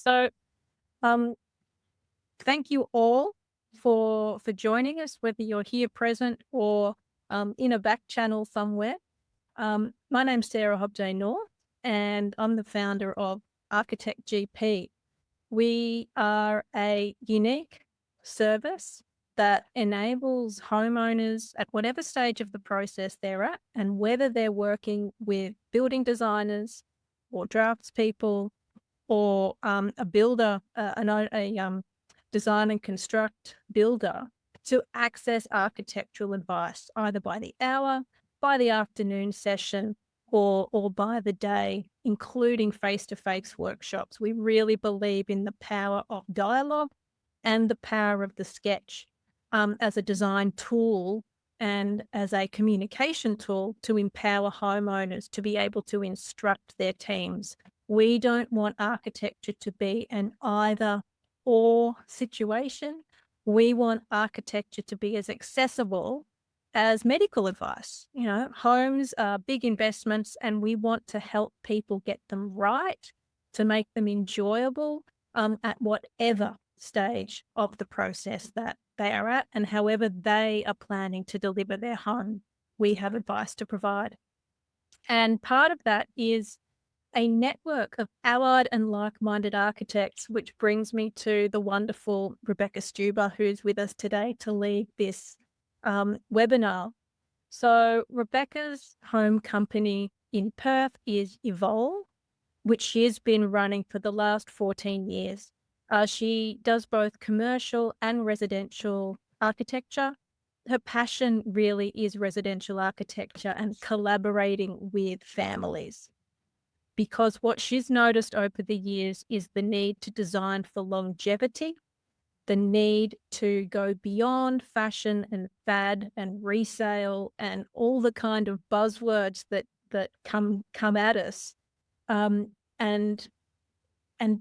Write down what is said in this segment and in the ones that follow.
So, um, thank you all for joining us, whether you're here present or in a back channel somewhere. My name's Sarah Hobday-North, and I'm the founder of Architect GP. We are a unique service that enables homeowners at whatever stage of the process they're at, and whether they're working with building designers or draftspeople or a builder, design and construct builder, to access architectural advice either by the hour, by the afternoon session, or by the day, including face-to-face workshops. We really believe in the power of dialogue and the power of the sketch as a design tool and as a communication tool to empower homeowners to be able to instruct their teams. We don't want architecture to be an either or situation. We want architecture to be as accessible as medical advice. You know, homes are big investments, and we want to help people get them right, to make them enjoyable at whatever stage of the process that they are at, and however they are planning to deliver their home. We have advice to provide. And part of that is a network of allied and like-minded architects, which brings me to the wonderful Rebekah Stuber, who's with us today to lead this webinar. So Rebekah's home company in Perth is Evolve, which she has been running for the last 14 years. She does both commercial and residential architecture. Her passion really is residential architecture and collaborating with families, because what she's noticed over the years is the need to design for longevity, the need to go beyond fashion and fad and resale and all the kind of buzzwords that come at us, and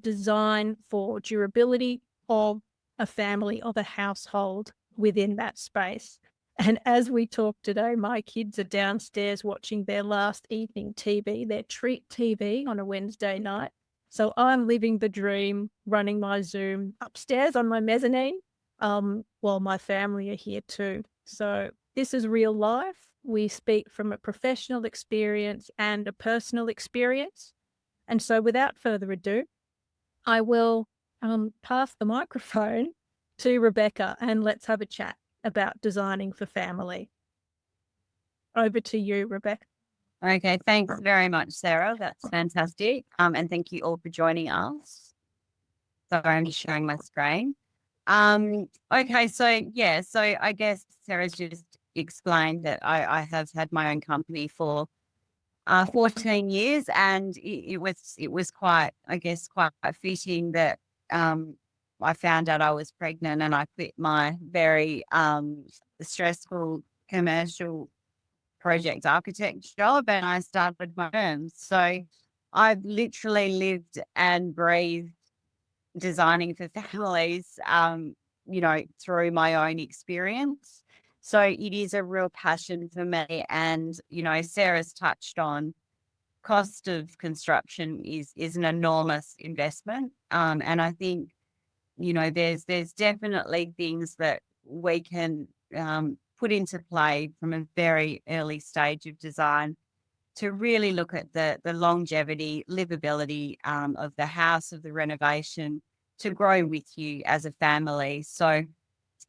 design for durability of a family, of a household within that space. And as we talk today, my kids are downstairs watching their last evening TV, their treat TV on a Wednesday night. So I'm living the dream, running my Zoom upstairs on my mezzanine, while my family are here too. So this is real life. We speak from a professional experience and a personal experience. And so without further ado, I will pass the microphone to Rebekah, and let's have a chat about designing for family. Over to you, Rebekah. Okay, thanks very much, Sarah. That's fantastic. And thank you all for joining us. Sorry, I'm just sharing my screen. Okay, so I guess Sarah's just explained that I have had my own company for 14 years, and it was quite, I guess, quite fitting that I found out I was pregnant and I quit my very stressful commercial project architect job and I started my own. So I've literally lived and breathed designing for families, through my own experience. So it is a real passion for me. And, Sarah's touched on cost of construction is an enormous investment. And I think, there's definitely things that we can put into play from a very early stage of design to really look at the longevity, livability of the house, of the renovation, to grow with you as a family. So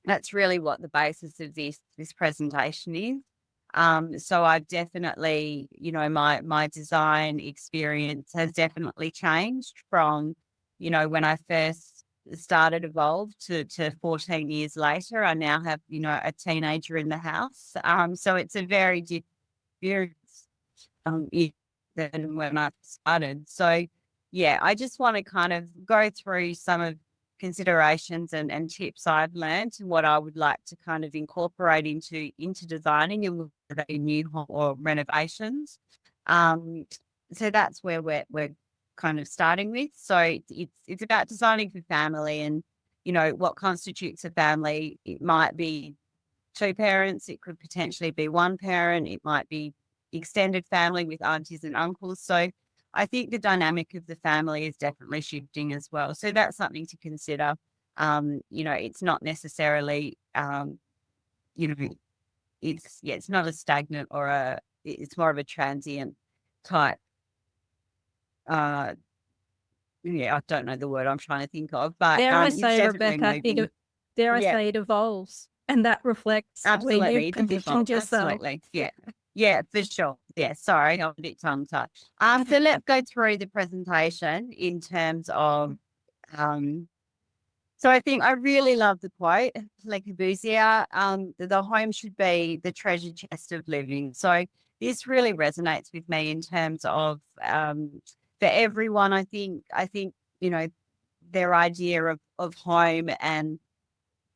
that's really what the basis of this presentation is. So I've definitely, my design experience has definitely changed from, when I first started Evolve to 14 years later. I now have, a teenager in the house. So it's a very different experience than when I started. So yeah, I just want to kind of go through some of considerations and tips I've learned and what I would like to kind of incorporate into designing and new home or renovations. So that's where we're kind of starting with. So it's about designing for family, and what constitutes a family. It might be two parents, it could potentially be one parent, it might be extended family with aunties and uncles. So I think the dynamic of the family is definitely shifting as well. So that's something to consider. It's not necessarily, you know, it's not a stagnant it's more of a transient type. Uh, I don't know the word I'm trying to think of, but Dare I it's say, definitely Rebekah, moving. dare I Yeah, say it evolves, and that reflects where absolutely. you've It does evolve. positioned yourself. Absolutely. Yeah. Yeah, for sure. Yeah, sorry, I'm a bit tongue tied. So let's go through the presentation in terms of um so I think I really love the quote, Le Corbusier, the home should be the treasure chest of living. So this really resonates with me in terms of for everyone, I think, their idea of home and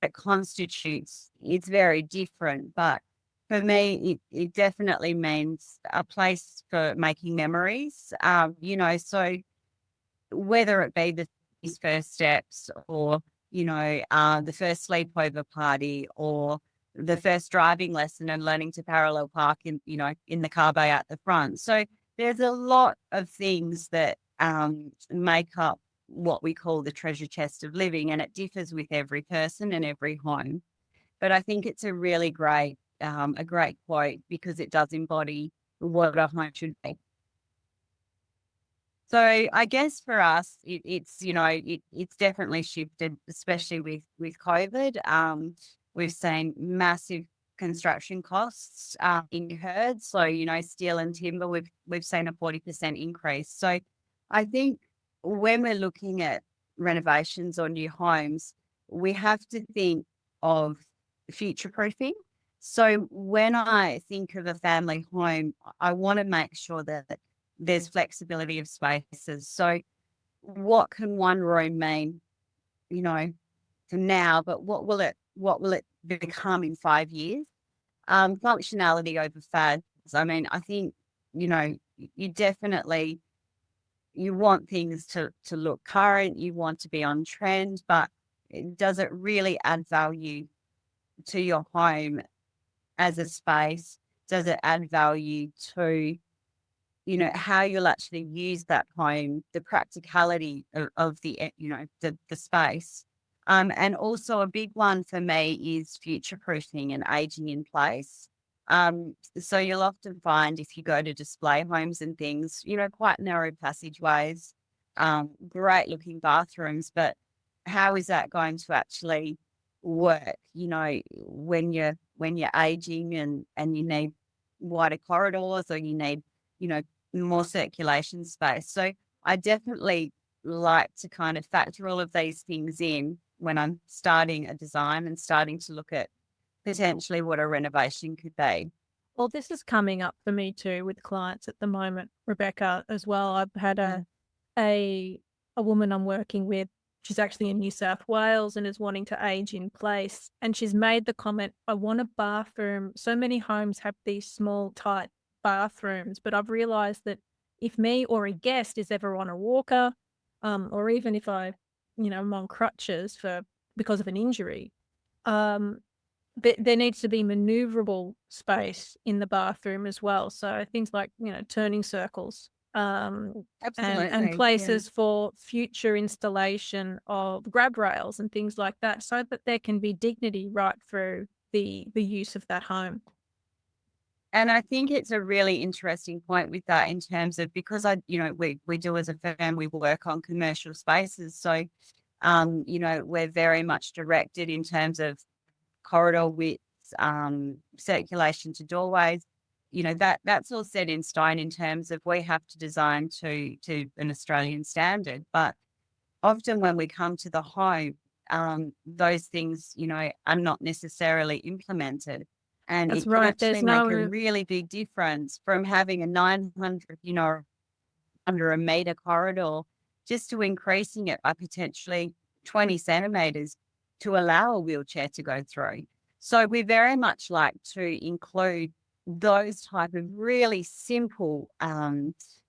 it constitutes, it's very different. But for me, it definitely means a place for making memories. So whether it be these first steps or, the first sleepover party or the first driving lesson and learning to parallel park in the car bay at the front. So there's a lot of things that make up what we call the treasure chest of living, and it differs with every person and every home. But I think it's a great quote because it does embody what a home should be. So I guess for us, it's definitely shifted, especially with COVID. We've seen massive construction costs incurred. So steel and timber, we've seen a 40% increase. So I think when we're looking at renovations or new homes, we have to think of future proofing. So when I think of a family home, I want to make sure that there's flexibility of spaces. So what can one room mean, for now, but what will it become in 5 years? Functionality over fads. I mean, I think, you definitely you want things to look current, you want to be on trend, but does it really add value to your home as a space? Does it add value to how you'll actually use that home, the practicality of the space. And also a big one for me is future proofing and aging in place. So you'll often find if you go to display homes and things, quite narrow passageways, great looking bathrooms, but how is that going to actually work, when you're aging and you need wider corridors or you need, you know, more circulation space. So I definitely like to kind of factor all of these things in when I'm starting a design and starting to look at potentially what a renovation could be. Well, this is coming up for me too with clients at the moment, Rebekah, as well. I've had a woman I'm working with. She's actually in New South Wales and is wanting to age in place. And she's made the comment, I want a bathroom. So many homes have these small, tight bathrooms, but I've realized that if me or a guest is ever on a walker, or even if I'm on crutches because of an injury, there needs to be maneuverable space in the bathroom as well. So things like, turning circles, and Absolutely. Yeah. places for future installation of grab rails and things like that, so that there can be dignity right through the use of that home. And I think it's a really interesting point with that in terms of because we do as a firm, we work on commercial spaces. So, we're very much directed in terms of corridor widths, circulation to doorways. That's all set in stone in terms of we have to design to an Australian standard. But often when we come to the home, those things, are not necessarily implemented. And That's it can right. actually make a really big difference from having a 900, under a metre corridor, just to increasing it by potentially 20 centimetres to allow a wheelchair to go through. So we very much like to include those type of really simple,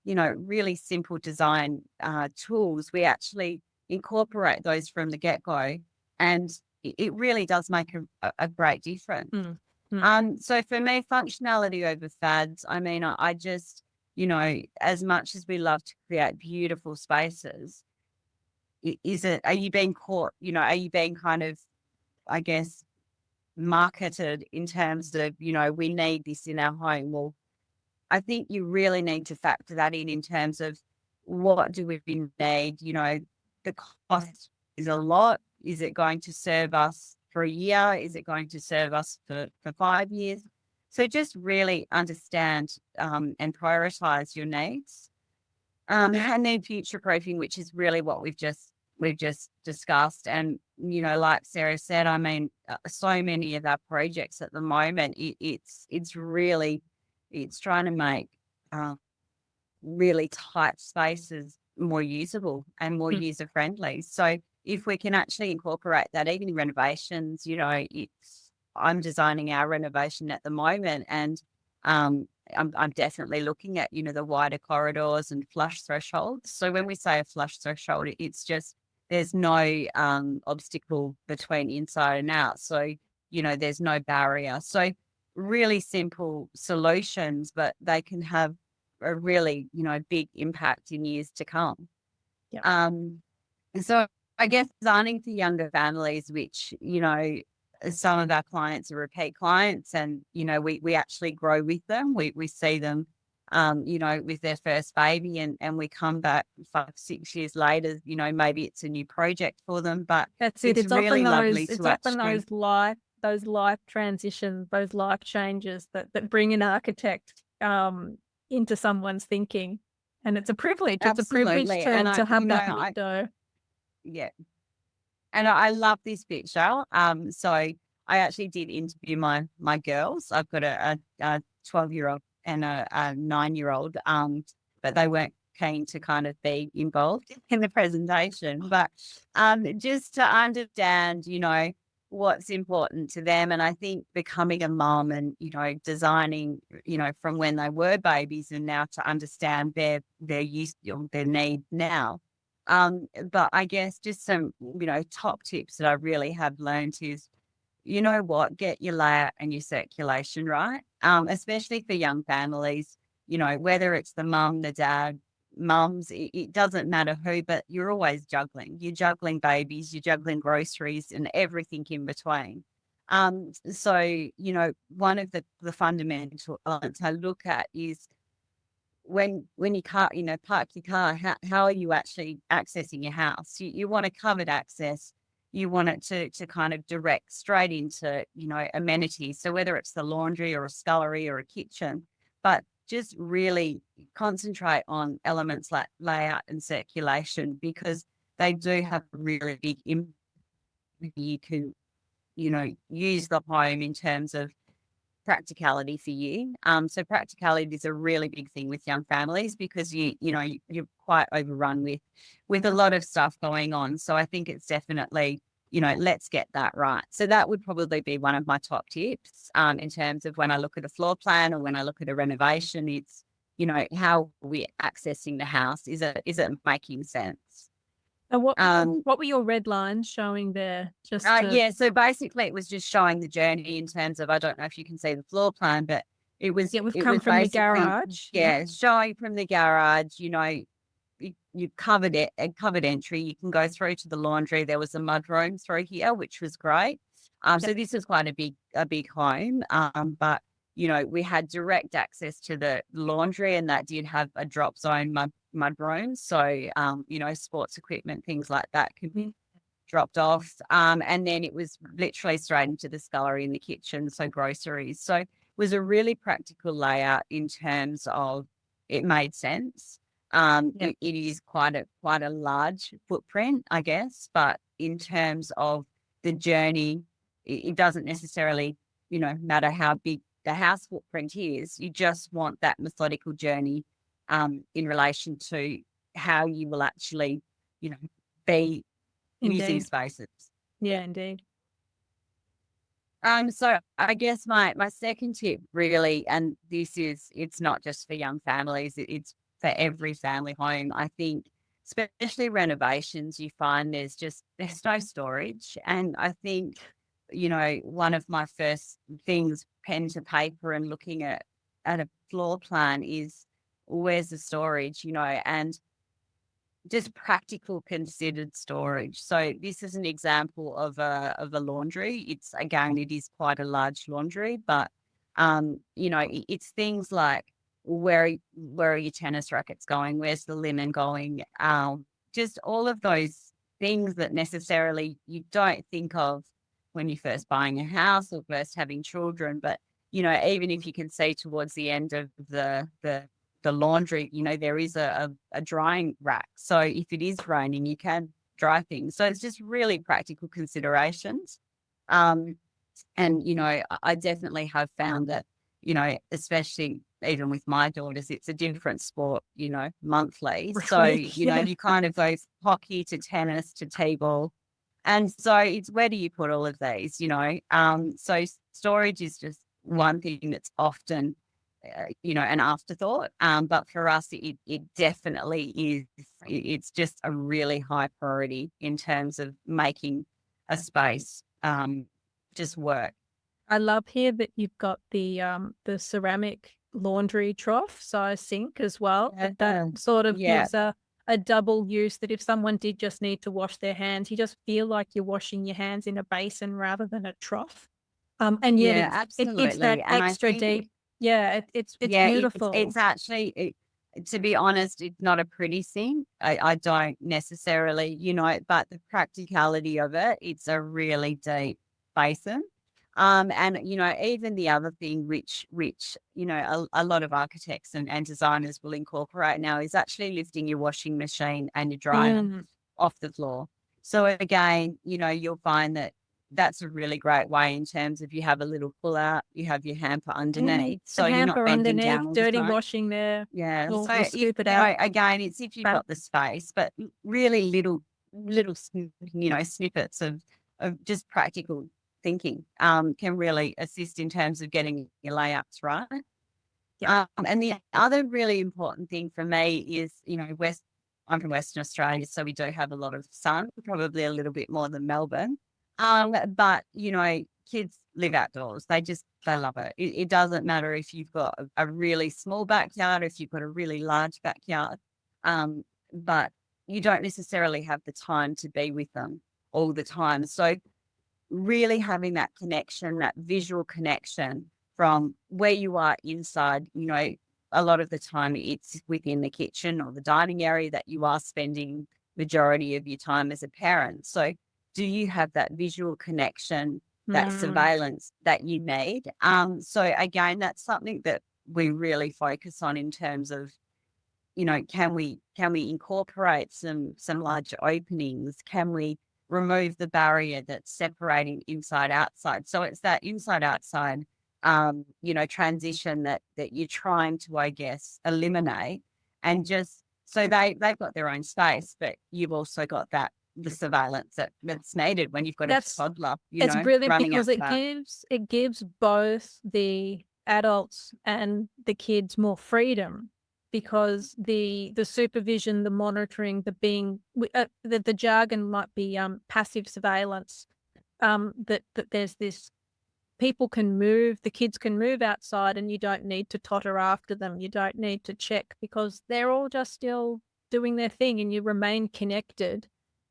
really simple design tools. We actually incorporate those from the get-go, and it really does make a great difference. Mm. So for me, functionality over fads. I mean, I just, as much as we love to create beautiful spaces, are you being caught, are you being kind of, I guess, marketed in terms of, we need this in our home? Well, I think you really need to factor that in terms of what do we need? The cost is a lot. Is it going to serve us for a year? Is it going to serve us for 5 years? So just really understand and prioritize your needs. And then future proofing, which is really what we've just discussed. And, like Sarah said, I mean, so many of our projects at the moment, it's really, it's trying to make really tight spaces more usable and more user friendly. So if we can actually incorporate that, even in renovations, I'm designing our renovation at the moment, and I'm definitely looking at, the wider corridors and flush thresholds. So when we say a flush threshold, it's just there's no obstacle between inside and out. So, there's no barrier. So really simple solutions, but they can have a really, big impact in years to come. Yeah. So I guess designing for younger families, which, some of our clients are repeat clients, and, we actually grow with them. We see them, with their first baby, and we come back 5-6 years later, maybe it's a new project for them, but That's it. it's really lovely It's to often actually. those life transitions, those life changes that bring an architect into someone's thinking. And it's a privilege. It's a privilege Absolutely. And to have that I, window. yeah. And I love this picture. So I actually did interview my girls. I've got a 12-year-old and a 9-year-old, but they weren't keen to kind of be involved in the presentation. But just to understand, what's important to them. And I think becoming a mum and, designing, from when they were babies and now to understand their use, their need now. But I guess just some, top tips that I really have learned is, get your layout and your circulation right, especially for young families, whether it's the mum, the dad, mums, it doesn't matter who, but you're always juggling. You're juggling babies, you're juggling groceries and everything in between. So, one of the fundamental elements I look at is when you car, park your car, how are you actually accessing your house? You want a covered access. You want it to kind of direct straight into, amenities. So whether it's the laundry or a scullery or a kitchen, but just really concentrate on elements like layout and circulation, because they do have a really big impact. You can, use the home in terms of practicality for you. So practicality is a really big thing with young families, because you're quite overrun with a lot of stuff going on. So I think it's definitely, let's get that right. So that would probably be one of my top tips in terms of when I look at a floor plan or when I look at a renovation. It's, how we're accessing the house. Is it making sense? And what were your red lines showing there? Yeah, so basically it was just showing the journey in terms of, I don't know if you can see the floor plan, but it was we've come from the garage. showing from the garage, you covered it, a covered entry. You can go through to the laundry. There was a mudroom through here, which was great. So this is quite a big home. But we had direct access to the laundry, and that did have a drop zone mudroom. So sports equipment, things like that could be dropped off. And then it was literally straight into the scullery in the kitchen, so groceries. So it was a really practical layout in terms of it made sense. It is quite a large footprint, I guess, but in terms of the journey, it doesn't necessarily, matter how big the house footprint is. You just want that methodical journey in relation to how you will actually, be using spaces. Yeah, indeed. So I guess my second tip really, and it's not just for young families, it's for every family home. I think, especially renovations, you find there's no storage. And I think, one of my first things, pen to paper and looking at a floor plan, is where's the storage, and just practical considered storage. So this is an example of a laundry. It is quite a large laundry, but it's things like where are your tennis rackets going? Where's the linen going? Just all of those things that necessarily you don't think of when you're first buying a house or first having children. But, even if you can see towards the end of the laundry, there is a drying rack. So if it is raining, you can dry things. So it's just really practical considerations. And, I definitely have found that, especially even with my daughters, it's a different sport, monthly. So, you kind of go hockey to tennis to t-ball. And so it's where do you put all of these, So storage is just one thing that's often, an afterthought. But for us, it definitely is. It's just a really high priority in terms of making a space just work. I love here that you've got the ceramic laundry trough size sink as well. That sort of gives a double use, that if someone did just need to wash their hands, you just feel like you're washing your hands in a basin rather than a trough. And yet it's that absolutely. And extra deep. Yeah, it's beautiful. It's actually, to be honest, it's not a pretty thing. I don't necessarily, but the practicality of it, it's a really deep basin. And, even the other thing which a lot of architects and designers will incorporate now is actually lifting your washing machine and your dryer off the floor. So again, you'll find that that's a really great way in terms of you have a little pull out, you have your hamper underneath. So you're not bending down all the dirty time. washing there. Yeah. We'll So scoop it out. again, it's if you've got the space, but really little snippets of just practical thinking can really assist in terms of getting your layouts right. And the other really important thing for me is, I'm from Western Australia, so we do have a lot of sun, probably a little bit more than Melbourne. But, kids live outdoors. They love it. It doesn't matter if you've got a really small backyard, if you've got a really large backyard, but you don't necessarily have the time to be with them all the time. So really having that connection, that visual connection from where you are inside, a lot of the time it's within the kitchen or the dining area that you are spending majority of your time as a parent. So do you have that visual connection, that surveillance that you need? So again, that's something that we really focus on in terms of, can we incorporate some larger openings? Can we remove the barrier that's separating inside outside? So it's that inside outside transition that you're trying to, I guess, eliminate, and just so they've got their own space, but you've also got the surveillance that's needed when you've got a toddler. It's brilliant because outside. it gives both the adults and the kids more freedom, because the supervision, the monitoring, the jargon might be passive surveillance. That there's this. People can move, the kids can move outside, and you don't need to totter after them. You don't need to check, because they're all just still doing their thing, and you remain connected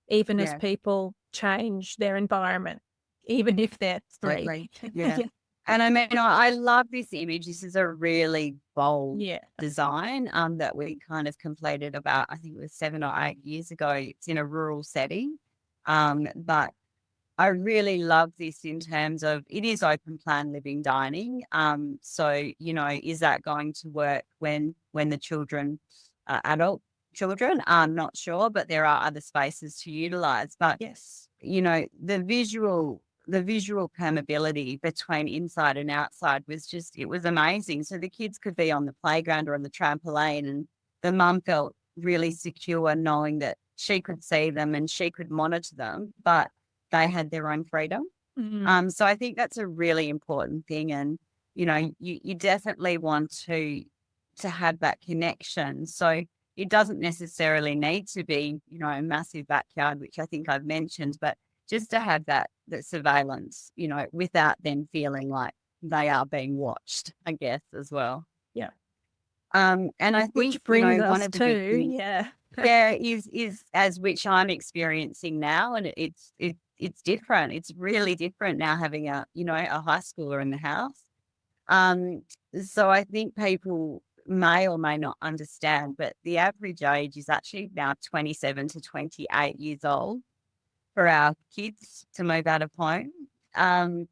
even as people change their environment, even if they're three. Yeah. And I mean, I love this image. This is a really bold design that we kind of completed about, I think it was 7 or 8 years ago. It's in a rural setting. But I really love this in terms of it is open plan living dining. So, is that going to work when the children are adult children? I'm not sure, but there are other spaces to utilize. But yes, the visual permeability between inside and outside it was amazing. So the kids could be on the playground or on the trampoline, and the mum felt really secure knowing that she could see them and she could monitor them, but they had their own freedom. So I think that's a really important thing. And, you definitely want to have that connection. So it doesn't necessarily need to be, a massive backyard, which I think I've mentioned, but just to have that surveillance, without them feeling like they are being watched, I guess, as well. Yeah. And I Which think, brings one us of the big to, things, yeah. yeah, is as which I'm experiencing now, and it's different. It's really different now having a high schooler in the house. Um, so I think people may or may not understand, but the average age is actually now 27 to 28 years old for our kids to move out of home. Um,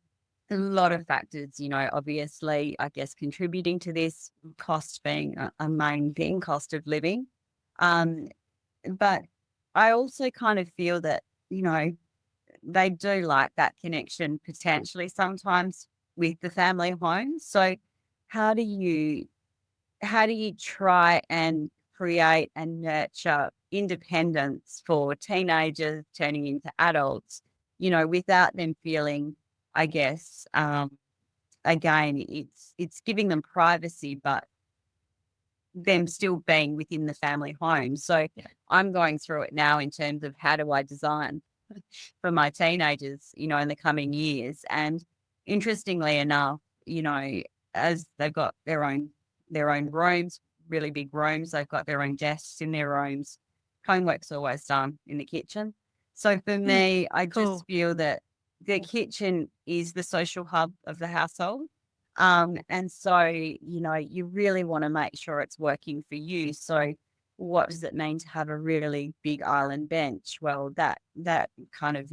a lot of factors, obviously, I guess, contributing to this, cost being a main thing, cost of living. Um, but I also kind of feel that, they do like that connection potentially sometimes with the family home. So how do you how do you try and create and nurture independence for teenagers turning into adults, without them feeling, I guess, again, it's giving them privacy, but them still being within the family home. So Yeah. I'm going through it now in terms of how do I design for my teenagers, in the coming years. And interestingly enough, as they've got their own rooms, really big rooms, they've got their own desks in their rooms. Homework's always done in the kitchen. So for Mm, me, I cool. just feel that the kitchen is the social hub of the household. And so, you really want to make sure it's working for you. So what does it mean to have a really big island bench? Well, that kind of,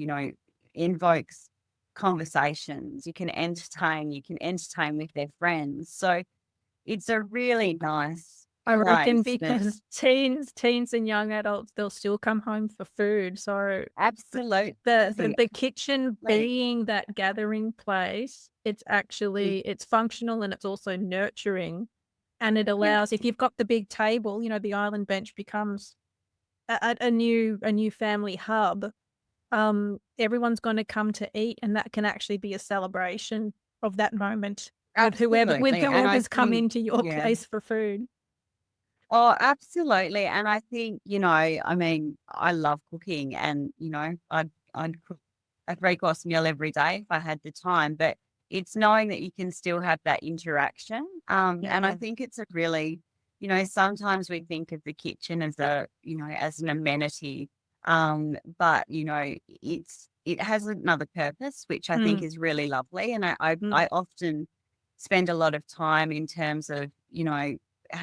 invokes conversations. You can entertain with their friends. So it's a really nice I reckon place that because teens and young adults, they'll still come home for food. So absolutely, the kitchen being that gathering place, it's functional and it's also nurturing. And it yeah, allows, if you've got the big table, the island bench becomes a new family hub. Everyone's gonna come to eat, and that can actually be a celebration of that moment with absolutely. And I whoever's come think, into your yeah. place for food. Oh, absolutely. And I think, I mean, I love cooking and, I'd cook a three-course meal every day if I had the time, but it's knowing that you can still have that interaction. And I Yeah. think it's a really, sometimes we think of the kitchen as as an amenity. But, it has another purpose, which I think Mm, is really lovely. And I mm. I often spend a lot of time in terms of,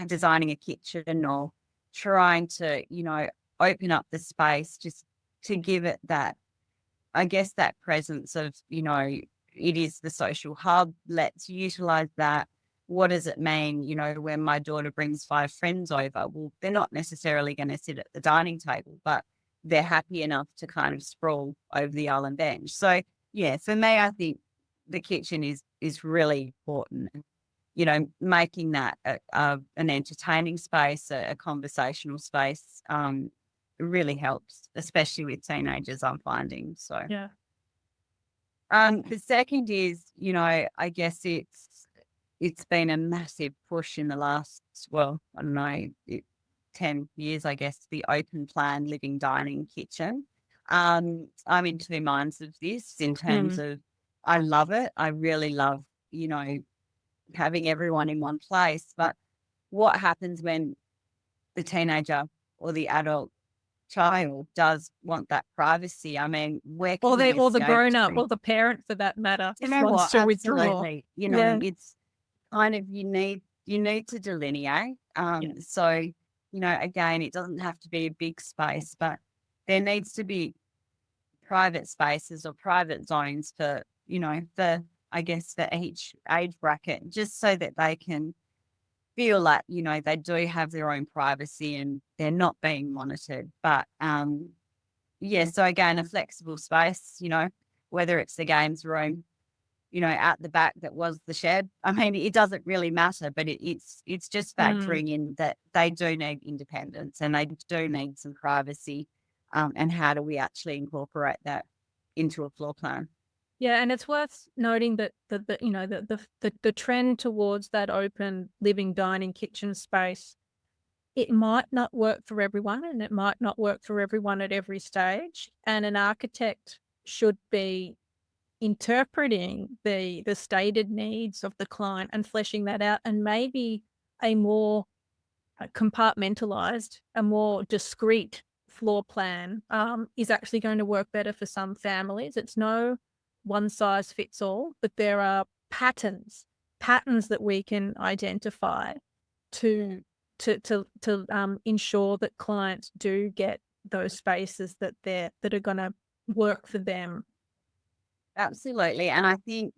designing a kitchen or trying to, open up the space just to give it that, I guess, that presence of, it is the social hub. Let's utilize that. What does it mean, when my daughter brings 5 friends over? Well, they're not necessarily going to sit at the dining table, but they're happy enough to kind of sprawl over the island bench. So, yeah, for me, I think the kitchen is really important, making that an entertaining space, a conversational space, really helps, especially with teenagers, I'm finding. So, Yeah. the second is, I guess it's been a massive push in the last, well, I don't know, 10 years, I guess, the open plan living dining kitchen. I'm in two minds of this in terms Mm. of I love it. I really love, having everyone in one place. But what happens when the teenager or the adult child does want that privacy? I mean, where Or can they you or the escape grown up to? or the parent for that matter You know wants what? to withdraw. Absolutely. Yeah. It's kind of you need to delineate. Yeah. So, again, it doesn't have to be a big space, but there needs to be private spaces or private zones for, for I guess for each age bracket, just so that they can feel like, they do have their own privacy and they're not being monitored. But yeah, so again, a flexible space, whether it's the games room, at the back that was the shed. I mean, it doesn't really matter, but it's just Mm. factoring in that they do need independence and they do need some privacy. And how do we actually incorporate that into a floor plan? Yeah, and it's worth noting that the trend towards that open living, dining, kitchen space, it might not work for everyone, and it might not work for everyone at every stage. And an architect should be interpreting the stated needs of the client and fleshing that out, and maybe a more compartmentalized, a more discrete floor plan is actually going to work better for some families. It's no one size fits all, but there are patterns that we can identify to ensure that clients do get those spaces that are going to work for them. Absolutely. And I think,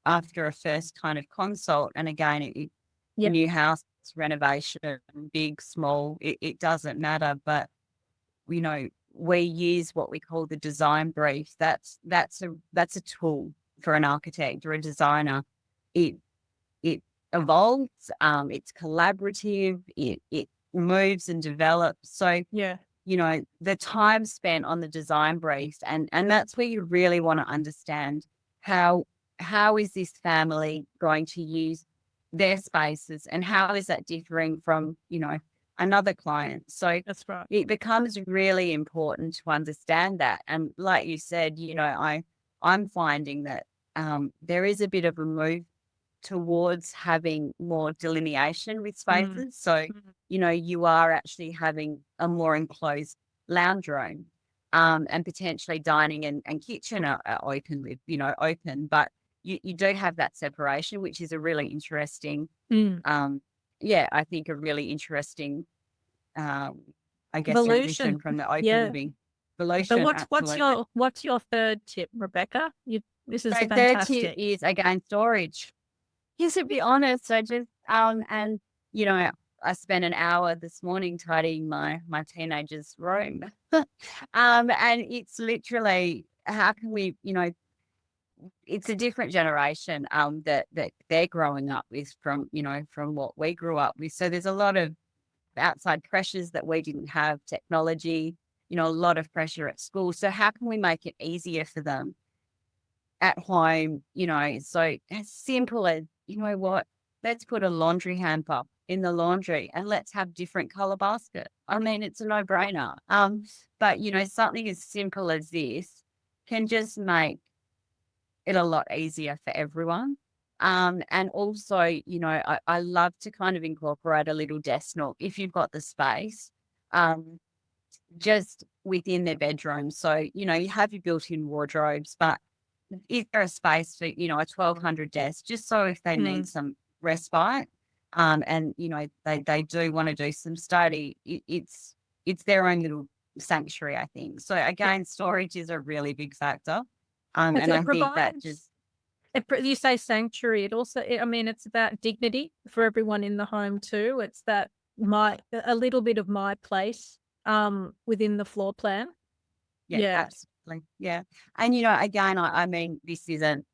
after a first kind of consult, and again, Yeah. new house renovation, big, small, it doesn't matter. But, we use what we call the design brief. That's a tool for an architect or a designer. It evolves, it's collaborative, it moves and develops. So, Yeah. the time spent on the design briefs, and that's where you really want to understand how is this family going to use their spaces, and how is that differing from, another client. So That's right. it becomes really important to understand that. And like you said, I'm finding that there is a bit of a move towards having more delineation with spaces. So, you are actually having a more enclosed lounge room, and potentially dining and kitchen are open with, open, but you do have that separation, which is a really interesting, I think a really interesting, I guess, Evolution. transition from the open Yeah. living. So Evolution, what's your third tip, Rebekah? This is So third tip fantastic. is, again, storage. Yes, to be honest, I just and I spent an hour this morning tidying my teenager's room. And it's literally, how can we, it's a different generation that they're growing up with from, from what we grew up with. So there's a lot of outside pressures that we didn't have, technology, a lot of pressure at school. So how can we make it easier for them at home? So as simple as, what, let's put a laundry hamper in the laundry and let's have different color basket. I mean, it's a no-brainer. But something as simple as this can just make it a lot easier for everyone. And also, I love to kind of incorporate a little desk nook if you've got the space, just within their bedroom. So, you have your built-in wardrobes, but is there a space for, a 1200 desk, just so if they need some respite, and, they do want to do some study, it's their own little sanctuary, I think. So again, storage is a really big factor. And I think that just, you say sanctuary, it's about dignity for everyone in the home too. It's that a little bit of my place within the floor plan. yeah, absolutely. Yeah. And, again, I mean, this isn't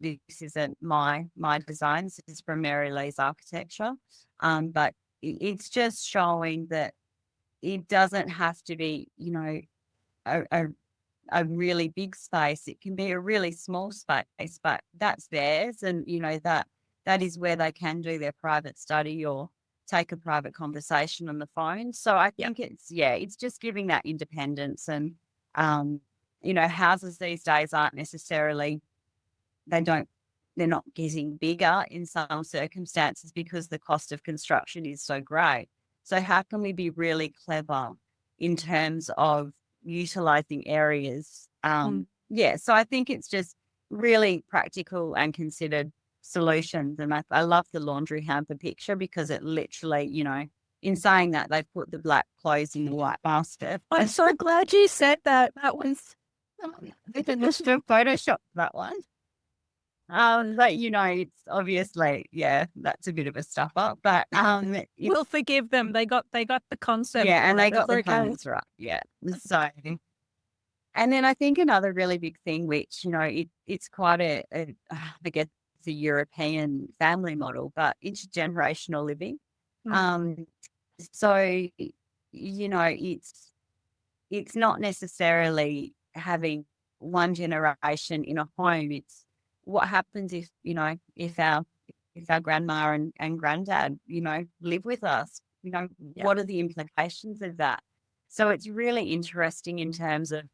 my designs. This is from Mary Lee's architecture. But it's just showing that it doesn't have to be, a really big space. It can be a really small space, but that's theirs. And, that is where they can do their private study or take a private conversation on the phone. So I think it's just giving that independence. And, houses these days aren't necessarily, they're not getting bigger in some circumstances because the cost of construction is so great. So how can we be really clever in terms of utilizing areas? So I think it's just really practical and considered solutions. And I love the laundry hamper picture because it literally, in saying that, they've put the black clothes in the white basket. I'm so glad you said that. That was they can just Photoshop that one. But it's obviously, that's a bit of a stuff up, but we'll forgive them. They got the concept. Yeah, and they got the okay. plans right. Yeah. So, and then I think another really big thing, which, it's quite I guess it's a European family model, but intergenerational living. So, it's not necessarily having one generation in a home. It's what happens if, if our grandma and granddad, live with us, what are the implications of that? So it's really interesting in terms of,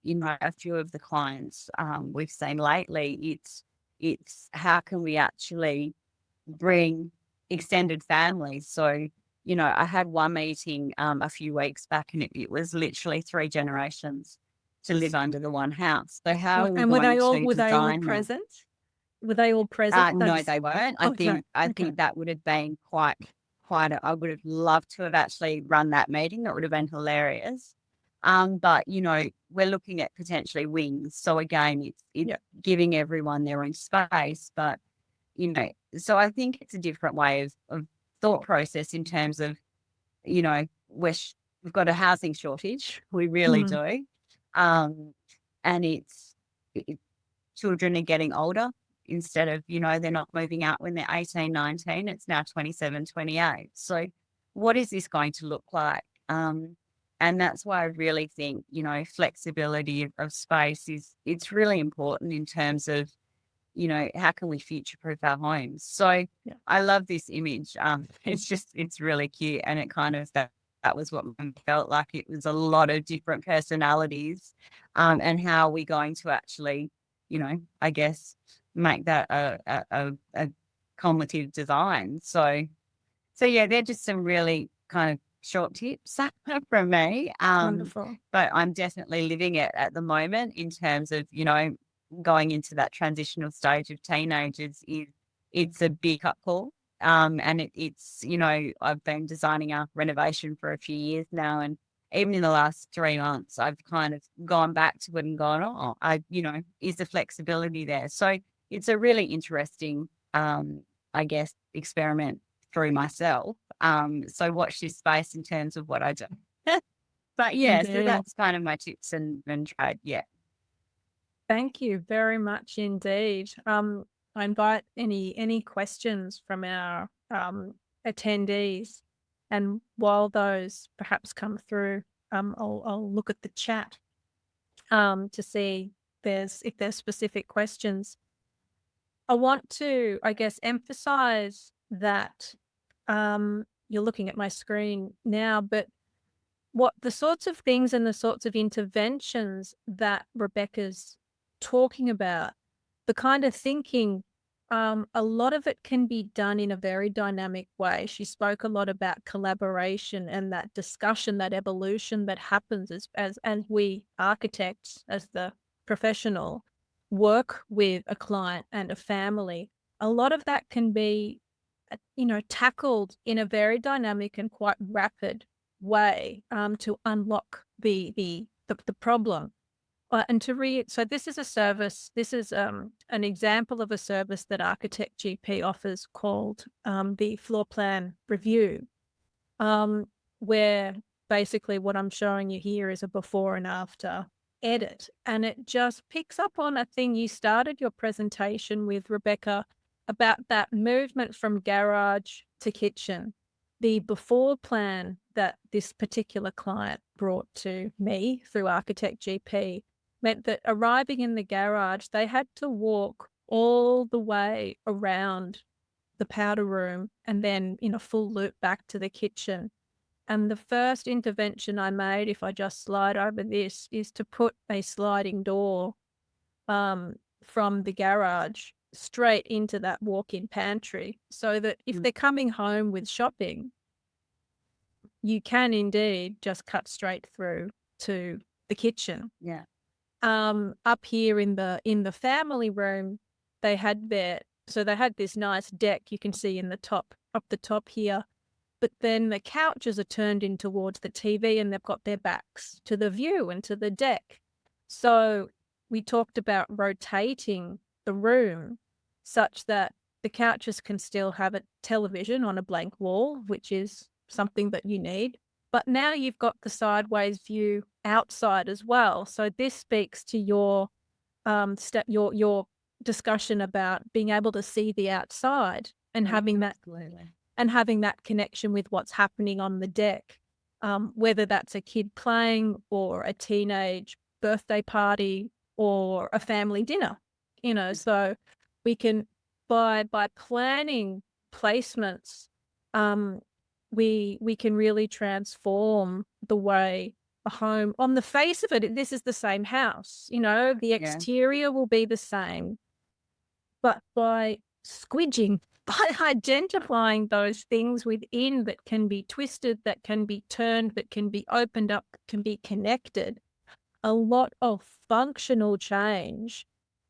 a few of the clients we've seen lately, it's how can we actually bring extended families? So, I had one meeting a few weeks back, and it was literally 3 generations to live under the one house. So how are we And were going they all to design that? present? Were they all present? No, they weren't. I Okay. think that would have been quite I would have loved to have actually run that meeting. That would have been hilarious. But we're looking at potentially wings. So again, it's Yeah. giving everyone their own space. But so I think it's a different way of thought process in terms of we've got a housing shortage. We really Mhm. do. And it, children are getting older. Instead of, they're not moving out when they're 18, 19, it's now 27, 28. So what is this going to look like? And that's why I really think, flexibility of space it's really important in terms of, how can we future-proof our homes? So Yeah. I love this image. It's really cute. And it kind of, that was what I felt like. It was a lot of different personalities, and how are we going to actually, I guess, make that a cumulative design. So yeah, they're just some really kind of short tips from me. Wonderful. But I'm definitely living it at the moment in terms of, going into that transitional stage of teenagers. It's a big up call. And it's, I've been designing a renovation for a few years now, and even in the last 3 months, I've kind of gone back to it and gone, oh, is the flexibility there? So it's a really interesting, I guess, experiment through myself. So watch this space in terms of what I do. But yeah, so Indeed. that's kind of my tips and trade. Yeah. Thank you very much indeed. I invite any questions from our attendees, and while those perhaps come through, I'll look at the chat to see if there's specific questions. I want to, I guess, emphasize that you're looking at my screen now, but what the sorts of things and the sorts of interventions that Rebekah's talking about, the kind of thinking, a lot of it can be done in a very dynamic way. She spoke a lot about collaboration and that discussion, that evolution that happens as we architects, as the professional, work with a client and a family. A lot of that can be, tackled in a very dynamic and quite rapid way to unlock the problem. So this is a service. This is an example of a service that Architect GP offers called the floor plan review, where basically what I'm showing you here is a before and after edit, and it just picks up on a thing you started your presentation with, Rebekah, about that movement from garage to kitchen. The before plan that this particular client brought to me through Architect GP meant that arriving in the garage, they had to walk all the way around the powder room and then in a full loop back to the kitchen. And the first intervention I made, if I just slide over this, is to put a sliding door from the garage straight into that walk-in pantry, so that if they're coming home with shopping, you can indeed just cut straight through to the kitchen. Yeah. Up here in the family room, they had this nice deck you can see in the top, up the top here, but then the couches are turned in towards the TV and they've got their backs to the view and to the deck. So we talked about rotating the room such that the couches can still have a television on a blank wall, which is something that you need. But now you've got the sideways view outside as well. So this speaks to your your discussion about being able to see the outside and having that Absolutely. and having that connection with what's happening on the deck, whether that's a kid playing or a teenage birthday party or a family dinner. So we can, by planning placements, we can really transform the way a home, on the face of it, this is the same house, the exterior will be the same, but by squidging by identifying those things within that can be twisted, that can be turned, that can be opened up, can be connected, a lot of functional change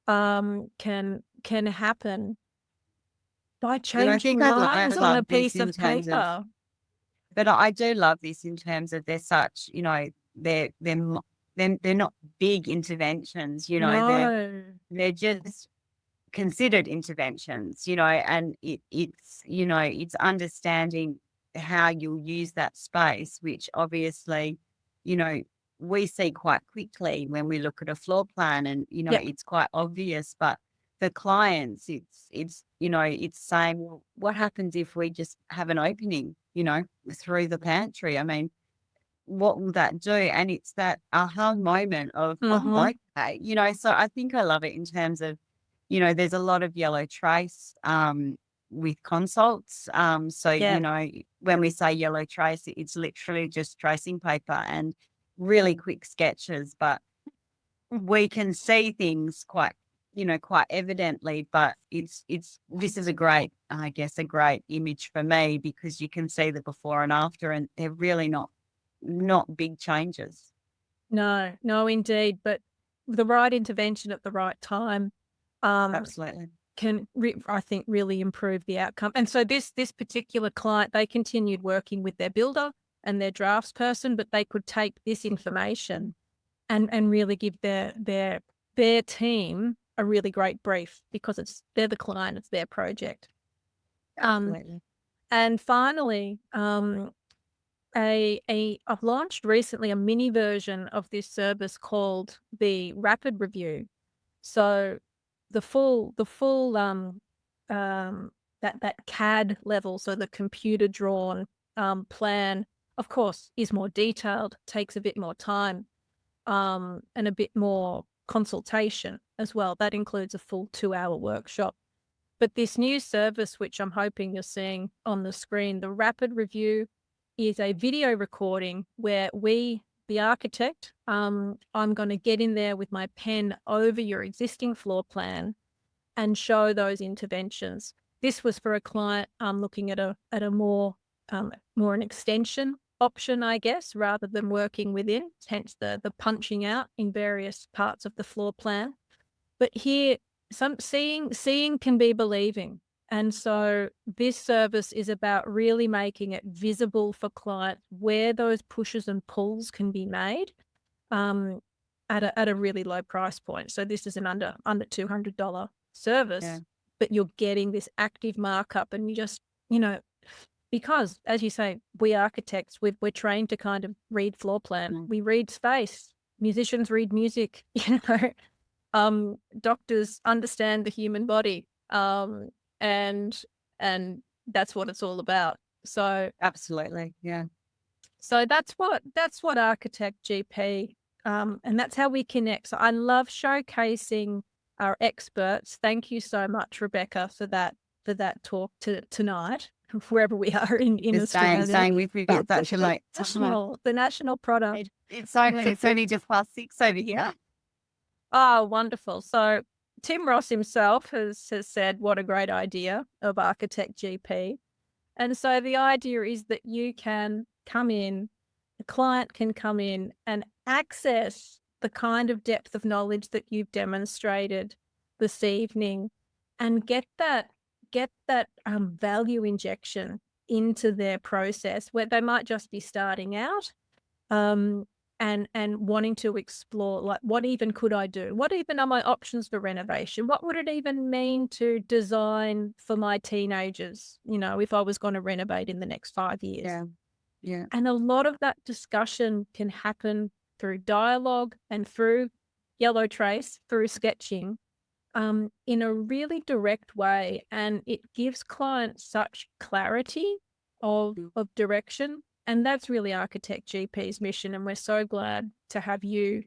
can happen by But I changing think I lines on a love this piece in of terms of, paper. but I do love this in terms of they're such, they're not big interventions, No. they're just considered interventions, and it's understanding how you'll use that space, which obviously, you know, we see quite quickly when we look at a floor plan and, Yeah. it's quite obvious, but for clients, it's saying, well, what happens if we just have an opening, through the pantry? I mean, what will that do? And it's that aha moment of, Mm-hmm. oh, okay, so I think I love it in terms of, there's a lot of yellow trace with consults. So, Yeah. when we say yellow trace, it's literally just tracing paper and really quick sketches, but we can see things quite evidently, but this is a great, I guess, a great image for me because you can see the before and after, and they're really not big changes. No, no, indeed. But the right intervention at the right time Absolutely. can, I think, really improve the outcome. And so this particular client, they continued working with their builder and their drafts person, but they could take this information and really give their team a really great brief because they're the client, it's their project. Absolutely. And finally, I've launched recently a mini version of this service called the Rapid Review. So the full that CAD level, so the computer drawn plan, of course, is more detailed, takes a bit more time, and a bit more consultation as well. That includes a full 2-hour workshop. But this new service, which I'm hoping you're seeing on the screen, the Rapid Review, is a video recording where the architect, I'm going to get in there with my pen over your existing floor plan and show those interventions. This was for a client looking at a more an extension option, I guess, rather than working within, hence the punching out in various parts of the floor plan. But here, seeing can be believing. And so this service is about really making it visible for clients where those pushes and pulls can be made at a really low price point. So this is an under $200 service, but you're getting this active markup, and you just, because as you say, we architects, we're trained to kind of read floor plan. We read space. Musicians read music, doctors understand the human body. And that's what it's all about. So Absolutely. Yeah. So that's what Architect GP, and that's how we connect. So I love showcasing our experts. Thank you so much, Rebekah, for that talk tonight, wherever we are in Australia. Saying we've got such a late the national product. It's only just past 6 over here. Oh, wonderful. So Tim Ross himself has said what a great idea of Architect GP. And so the idea is that you can come in, the client can come in and access the kind of depth of knowledge that you've demonstrated this evening and get that value injection into their process where they might just be starting out and wanting to explore, like, what even could I do? What even are my options for renovation? What would it even mean to design for my teenagers, if I was going to renovate in the next 5 years? Yeah. Yeah. And a lot of that discussion can happen through dialogue and through yellow trace, through sketching, in a really direct way. And it gives clients such clarity of direction. And that's really Architect GP's mission. And we're so glad to have you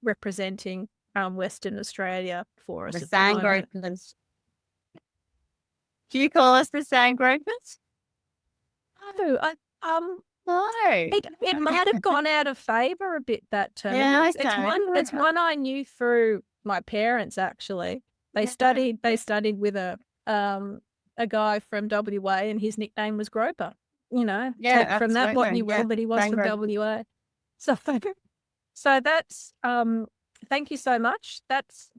representing Western Australia for us. The Sandgropers. Do you call us the Sandgropers? No, No. it might have gone out of favour a bit, that term. Yeah, it's one I knew through my parents, actually. They studied with a a guy from WA and his nickname was Groper. Yeah, Take from that what absolutely. you Yeah. will, that he was Same from road. WA. So so that's thank you so much.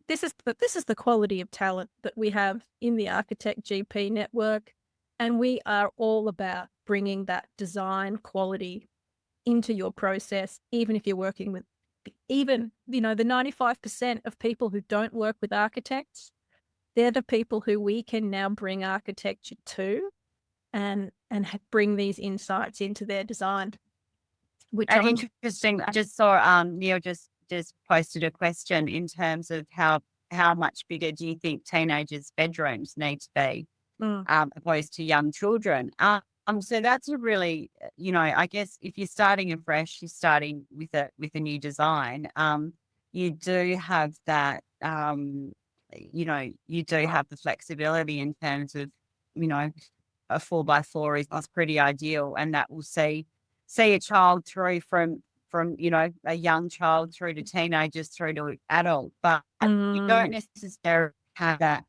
This is the quality of talent that we have in the Architect GP network, and we are all about bringing that design quality into your process, even if you're working with the 95% of people who don't work with architects. They're the people who we can now bring architecture to and bring these insights into their design, which And I'm interesting, I just saw Neil just posted a question in terms of how much bigger do you think teenagers' bedrooms need to be, opposed to young children? So that's a really, I guess if you're starting afresh, you're starting with a new design. You do have that, you do have the flexibility in terms of, a 4x4 is pretty ideal, and that will see a child through from a young child through to teenagers through to adult, but you don't necessarily have that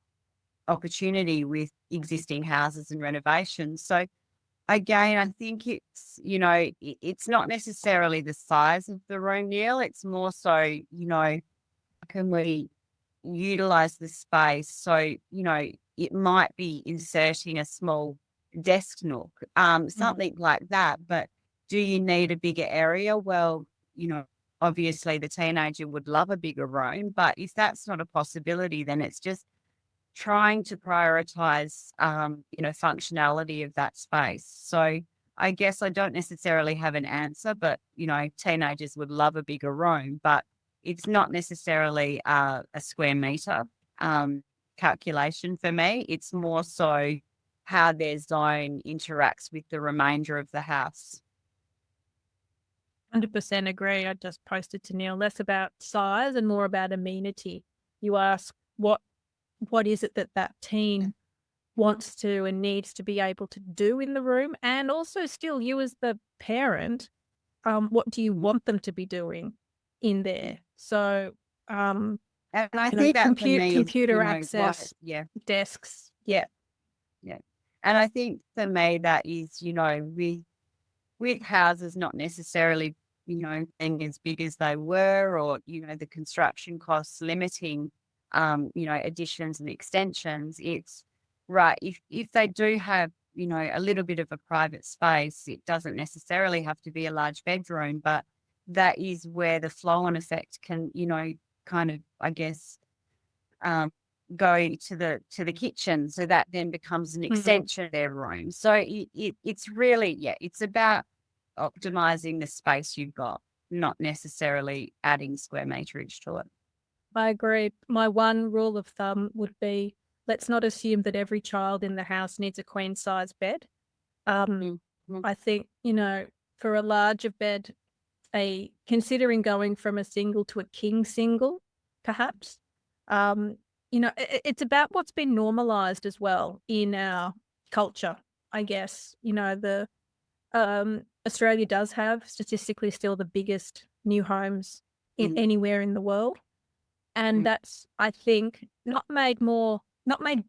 opportunity with existing houses and renovations. So again, I think it's not necessarily the size of the room, Neil. It's more so, can we utilize the space? So, it might be inserting a small desk nook, something like that. But do you need a bigger area? Well, obviously the teenager would love a bigger room, but if that's not a possibility, then it's just trying to prioritize, functionality of that space. So I guess I don't necessarily have an answer, but, teenagers would love a bigger room, but it's not necessarily a square meter calculation for me. It's more so how their zone interacts with the remainder of the house. 100% agree. I just posted to Neil, less about size and more about amenity. You ask what is it that teen wants to and needs to be able to do in the room, and also still you as the parent, what do you want them to be doing in there? So, And I think that for me is, computer access, desks, yeah. And I think for me that is, with houses not necessarily, being as big as they were, or, the construction costs limiting, additions and extensions, it's right. If they do have, a little bit of a private space, it doesn't necessarily have to be a large bedroom, but that is where the flow-on effect can, kind of, I guess, go to the kitchen. So that then becomes an extension of their room. So it's really, it's about optimizing the space you've got, not necessarily adding square meterage to it. I agree. My one rule of thumb would be, let's not assume that every child in the house needs a queen size bed. I think, for a larger bed, considering going from a single to a king single, perhaps, it's about what's been normalized as well in our culture, I guess. Australia does have statistically still the biggest new homes in anywhere in the world. And that's, I think, not made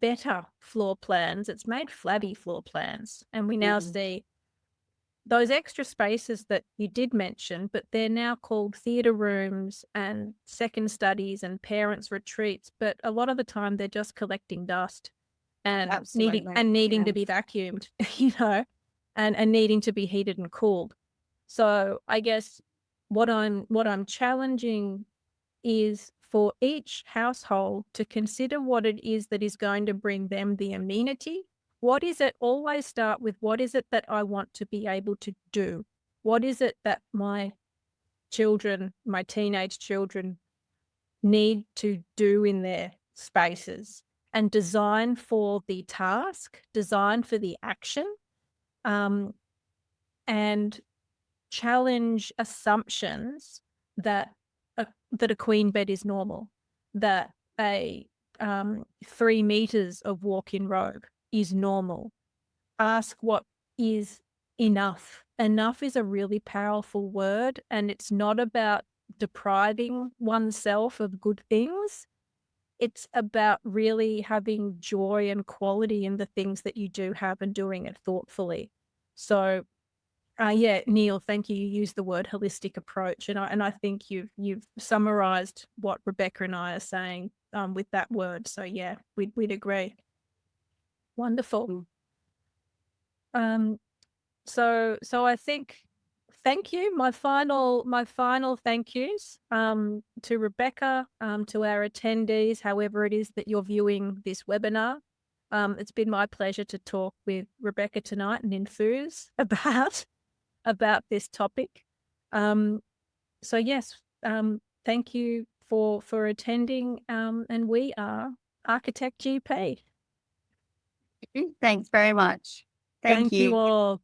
better floor plans. It's made flabby floor plans. And we now see those extra spaces that you did mention, but they're now called theatre rooms and second studies and parents' retreats. But a lot of the time they're just collecting dust and needing to be vacuumed, and needing to be heated and cooled. So I guess what I'm challenging is for each household to consider what it is that is going to bring them the amenity. What is it? Always start with, what is it that I want to be able to do? What is it that my children, my teenage children, need to do in their spaces? And design for the task, design for the action, and challenge assumptions that a queen bed is normal, that a 3 meters of walk-in robe is normal. Ask what is enough. Enough is a really powerful word, and it's not about depriving oneself of good things. it's about really having joy and quality in the things that you do have and doing it thoughtfully. So, yeah, Neil, thank you. You used the word holistic approach, and I think you've summarized what Rebekah and I are saying with that word. So yeah, we'd agree. Wonderful. So I think thank you. My final thank yous to Rebekah, to our attendees, however it is that you're viewing this webinar. It's been my pleasure to talk with Rebekah tonight and infuse about this topic. So yes, thank you for attending. And we are Architect GP. Thanks very much. Thank Thank you you. all.